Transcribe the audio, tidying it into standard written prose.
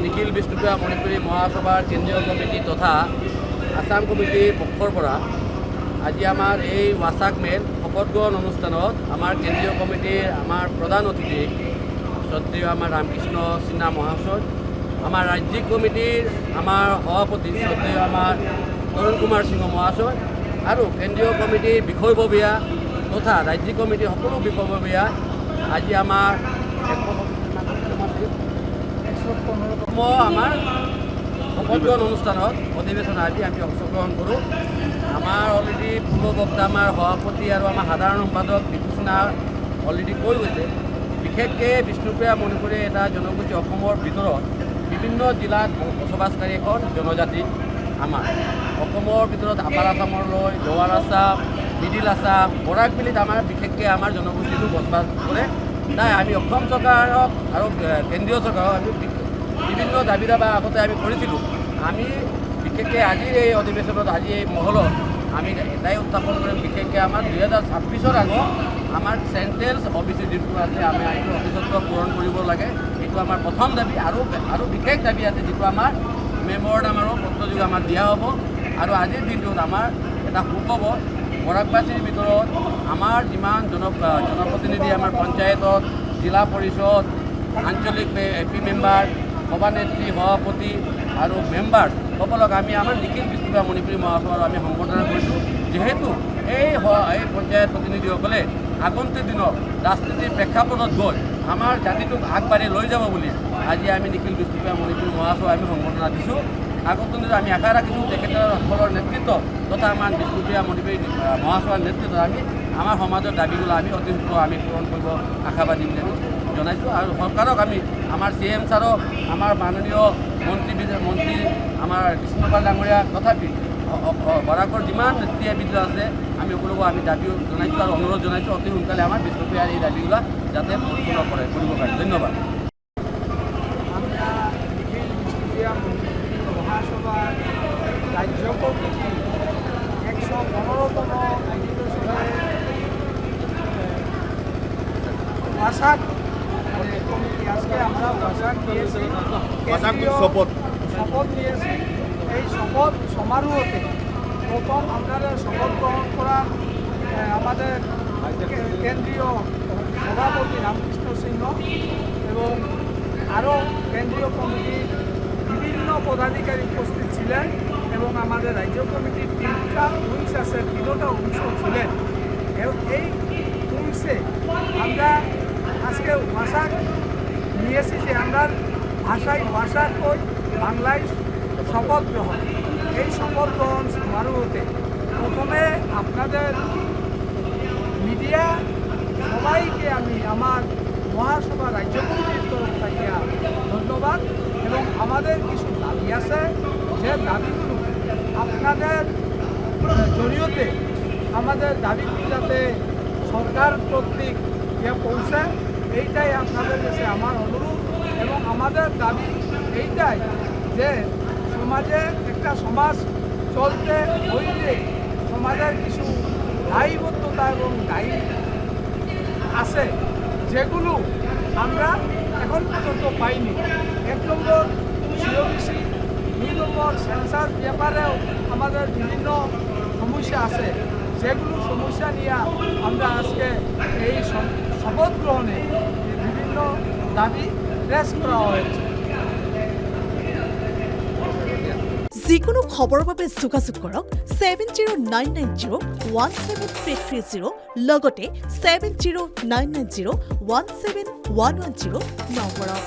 নিখিল বিষ্ণুপ্ৰিয়া মণিপুৰী মহাসভাৰ কেন্দ্ৰীয় কমিটি তথা আসাম কমিটিৰ পক্ষৰ পৰা আজি আমাৰ এই ৱাছাক মেল শপত গ্ৰহণ অনুষ্ঠানত আমাৰ কেন্দ্ৰীয় কমিটিৰ আমাৰ প্ৰধান অতিথি শ্ৰদ্ধেয় আমাৰ ৰামকৃষ্ণ সিনহা মহাশয়, আমাৰ ৰাজ্যিক কমিটিৰ আমাৰ সভাপতি শ্ৰদ্ধেয় আমাৰ তৰুণ কুমাৰ সিংহ মহাশয় আৰু কেন্দ্ৰীয় কমিটিৰ বিষয়ববীয়া তথা ৰাজ্যিক কমিটিৰ সকলো বিষয়ববীয়া আজি আমাৰ আমাৰ শপত গ্ৰহণ অনুষ্ঠানত অধিৱেশন আজি আমি অংশগ্ৰহণ কৰোঁ। আমাৰ অলৰেডি পূৰ্ব বক্তা আমাৰ সভাপতি আৰু আমাৰ সাধাৰণ সম্পাদক বিপু সিনহা অলৰেডি কৈ গৈছে। বিশেষকৈ বিষ্ণুপ্ৰিয়া মণিপুৰী এটা জনগোষ্ঠী অসমৰ ভিতৰত বিভিন্ন জিলাত বসবাসকাৰী এখন জনজাতি। আমাৰ অসমৰ ভিতৰত আপাৰ আছামলৈ লোৱাৰ আছাম, মিডিল আছাম, বৰাকবেলিত আমাৰ বিশেষকৈ আমাৰ জনগোষ্ঠীটো বসবাস কৰে। তাই আমি অসম চৰকাৰক আৰু কেন্দ্ৰীয় চৰকাৰক আমি বিভিন্ন দাবী দাবা আগতে আমি কৰিছিলোঁ। আমি বিশেষকৈ আজিৰ এই অধিৱেশনত আজি এই মহলত আমি এটাই উত্থাপন কৰিম, বিশেষকৈ আমাৰ 2026 আগত আমাৰ চেণ্ট্ৰেল অফিচৰ যিটো আছে আমি এইটো অফিচত্ব পূৰণ কৰিব লাগে। এইটো আমাৰ প্ৰথম দাবী আৰু বিশেষ দাবী আছে যিটো আমাৰ মেম'ৰেণ্ডামৰ পত্ৰযোগে আমাৰ দিয়া হ'ব। আৰু আজিৰ দিনটোত আমাৰ এটা সুখবৰ বৰাকবাসীৰ ভিতৰত আমাৰ যিমান জনপ্ৰতিনিধি আমাৰ পঞ্চায়তত, জিলা পৰিষদ, আঞ্চলিক এপি মেম্বাৰ, সভানেত্ৰী, সভাপতি আৰু মেম্বাৰ সকলক আমি আমাৰ নিখিল বিষ্ণুপ্ৰিয়া মণিপুৰী মহাসভাৰ আমি সম্বৰ্ধনা কৰিছোঁ। যিহেতু এই পঞ্চায়ত প্ৰতিনিধিসকলে আগন্তুক দিনত ৰাজনীতিৰ প্ৰেক্ষাপটত গৈ আমাৰ জাতিটোক আগবাঢ়ি লৈ যাব বুলি আজি আমি নিখিল বিষ্ণুপ্ৰিয়া মণিপুৰী মহাসভা আমি সম্বৰ্ধনা দিছোঁ। আগন্তুক দিনত আমি আশা ৰাখিছোঁ তেখেতসকলৰ নেতৃত্ব তথা আমাৰ বিষ্ণুপ্ৰিয়া মণিপুৰী মহাসভাৰ নেতৃত্বত আমি আমাৰ সমাজৰ দাবীগুলো আমি অতি শীঘ্ৰ আমি পূৰণ কৰিব আশাবাদী বুলি আমি জনাইছোঁ। আৰু চৰকাৰক আমি আমাৰ CM ছাৰক, আমাৰ মাননীয় মন্ত্ৰী আমাৰ কৃষ্ণপাল ডাঙৰীয়া তথাপি বৰাকৰ যিমান নেতৃবৃন্দ আছে আমি সকলোকে আমি দাবীও জনাইছোঁ আৰু অনুৰোধ জনাইছোঁ অতি সোনকালে আমাৰ বিষ্ণুপ্ৰিয়াৰ এই দাবীগুলো যাতে পূৰ্ণ কৰিব পাৰে। ধন্যবাদ। আমরা নিখিল বিষ্ণুপ্রিয়া মণিপুরী মহাসভা রাজ্য কমিটি 115তম অধিবেশনে ওয়াসাক কমিটি আজকে আমরা ওয়াসাক নিয়েছি, শপথ নিয়েছি। এই শপথ সমারোহতে প্রথম আপনাদের শপথ গ্রহণ করা আমাদের কেন্দ্রীয় সভাপতি রামকৃষ্ণ সিংহ এবং আরও কেন্দ্রীয় কমিটির বিভিন্ন পদাধিকারী উপস্থিত ছিলেন এবং আমাদের রাজ্য কমিটির 3টা উইংস আছে, 3টা উইংস ছিলেন। এই উইংসে আমরা আজকে ভাষা নিয়েছি যে আমরা ভাষায় ভাষা কই বাংলায় শপথ গ্রহণ। এই শপথ গ্রহণ সমারোহতে প্রথমে আপনাদের মিডিয়া সবাইকে আমি আমার মহাসভা রাজ্য কমিটির তরফ থেকে ধন্যবাদ এবং আমাদের কিছু দাবি আছে যে দাবিগুলো আপনাদের জড়িয়তে আমাদের দাবিগুলো যাতে সরকার কর্তৃক পৌঁছায় এইটাই আপনাদের কাছে আমার অনুরোধ। এবং আমাদের দাবি এইটাই যে সমাজে একটা সমাজ চলতে হইলে সমাজের কিছু দায়বদ্ধতা এবং দায়ী আছে যেগুলো আমরা এখন পর্যন্ত পাইনি। 1 নম্বর COBC, 2 নম্বর সেন্সার ব্যাপারেও আমাদের বিভিন্ন সমস্যা আছে, যেগুলো সমস্যা নিয়ে আমরা আজকে এই শপথ গ্রহণে বিভিন্ন দাবি পেশ করা হয়েছে। যিকোনো খবৰৰ বাবে যোগাযোগ কৰক 7099017330 লগতে 7099017110 নম্বৰত।